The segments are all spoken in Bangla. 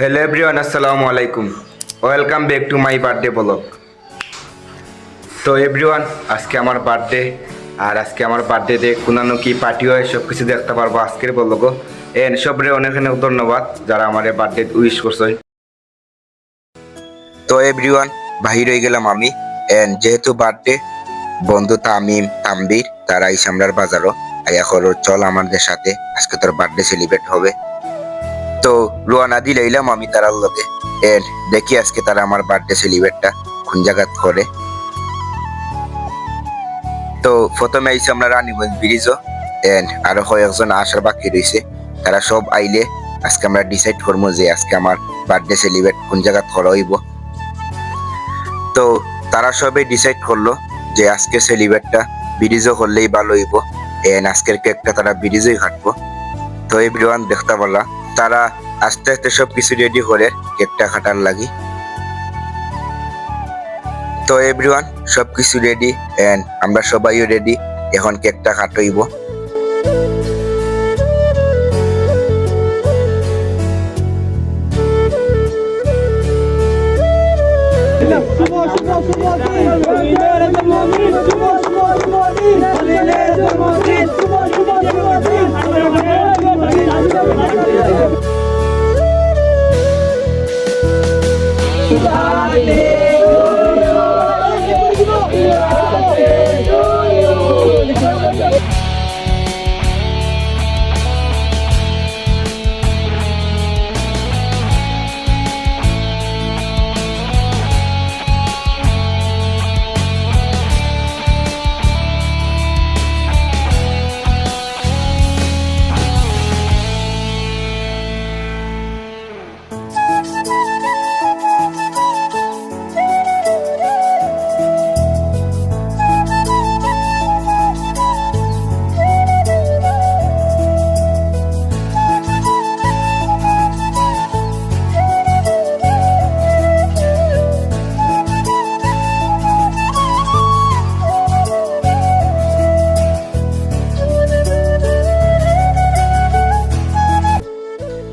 হ্যালো এভরিওয়ান, আসসালামু আলাইকুম। Welcome back to my birthday blog. তো এভরিওয়ান, আজকে আমার বার্থডে। আর আজকে আমার বার্থডেতে কোনানো কি পার্টি হয় সব কিছু দেখতে পারবো আজকের ব্লগ। এন সবরে অনেক অনেক ধন্যবাদ যারা আমার বার্থডে উইশ করছে। তো এভরিওয়ান, বাহির হয়ে গেলাম আমি। এন যেহেতু বার্থডে, বন্ধু তামিম তাম্বির তারা এই সামলার বাজারও আয়া করো, চল আমাদের সাথে আজকে তোর বার্থডে সেলিব্রেট হবে। তো রোয়ানা দিলাইলাম আমি তারার লগে। এর দেখি আজকে তারা আমার বার্থডে সেলিব্রেটটা কোন জায়গাত করে। তো প্রথমে আইসি আমরা রানীগঞ্জ ব্রিজও। এন্ড আরো কয়েকজন আসার বাকি রয়েছে, তারা সব আইলে আজকে আমরা ডিসাইড করবো যে আজকে আমার বার্থডে সেলিব্রেট কোন জায়গাত করা হইব। তো তারা সবাই ডিসাইড করলো যে আজকে সেলিব্রেটটা ব্রিজও করলেই ভালো হইব। এন্ড আজকের কেকটা তারা ব্রিজেই কাটবো। তো এভরিওয়ান দেখতে পারলা তারা আস্তে আস্তে সব কিছু রেডি করে কেকটা কাটার লাগি। তো এভরিওয়ান সবকিছু রেডি এন্ড আমরা সবাইও রেডি, এখন কেকটা কাটইব।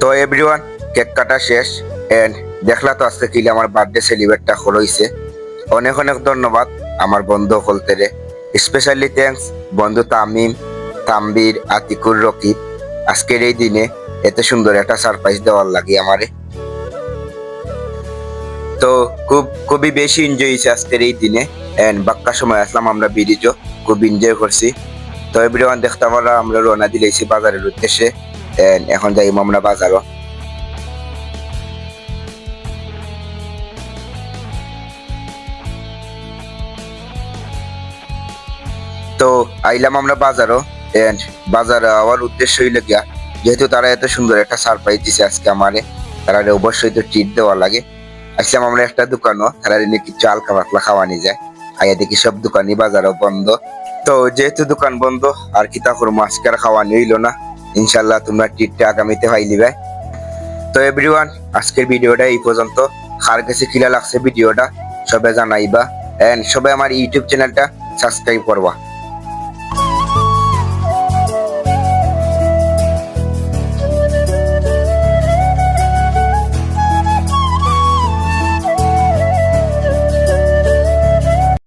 তো এভরিওয়ান কেক কাটা শেষ এন্ড দেখলা তো আজকে কিলে আমার বার্থডে সেলিব্রেটটা হইছে। অনেক অনেক ধন্যবাদ আমার বন্ধু হলতেরে, স্পেশালি থ্যাঙ্কস বন্ধু তামিম তাম্বির আতিকুর রকিব আজকের এই দিনে এত সুন্দর একটা সারপ্রাইজ দেওয়ার লাগে আমারে। তো খুবই বেশি এনজয় হয়েছে আজকের এই দিনে এন্ড বাক্কা সময় আসলাম আমরা ব্রিজও খুব এনজয় করছি। তো এভরিওয়ান দেখতে পারা আমরা রওনা দিলেছি বাজারের উদ্দেশ্যে। এখন যাই আমরা বাজারও। তো আইলাম আমরা বাজারও এন্ড বাজারে আওয়ার উদ্দেশ্য হইলে গিয়া, যেহেতু তারা এত সুন্দর একটা সারপ্রাইজ দিছে আজকে আমারে, তারা অবশ্যই তো ট্রিট দেওয়া লাগে। আসলাম আমরা একটা দোকানও, তারা নাকি চাল পাতলা খাওয়ানি যায়। আইয়া দেখি সব দোকানই বাজারও বন্ধ। তো যেহেতু দোকান বন্ধ আর কিতা করবো, আজকে আর খাওয়ানি হইলো না। ইনশাল্লাহ তোমরা ট্রিটটা আগামীতে পাইলিবে। তো এভরিওয়ান আজকের ভিডিওটা এই পর্যন্ত। কার কাছে কিলা লাগছে ভিডিওটা সবাই জানাইবা এন্ড সবাই আমার ইউটিউব চ্যানেলটা সাবস্ক্রাইব করবা।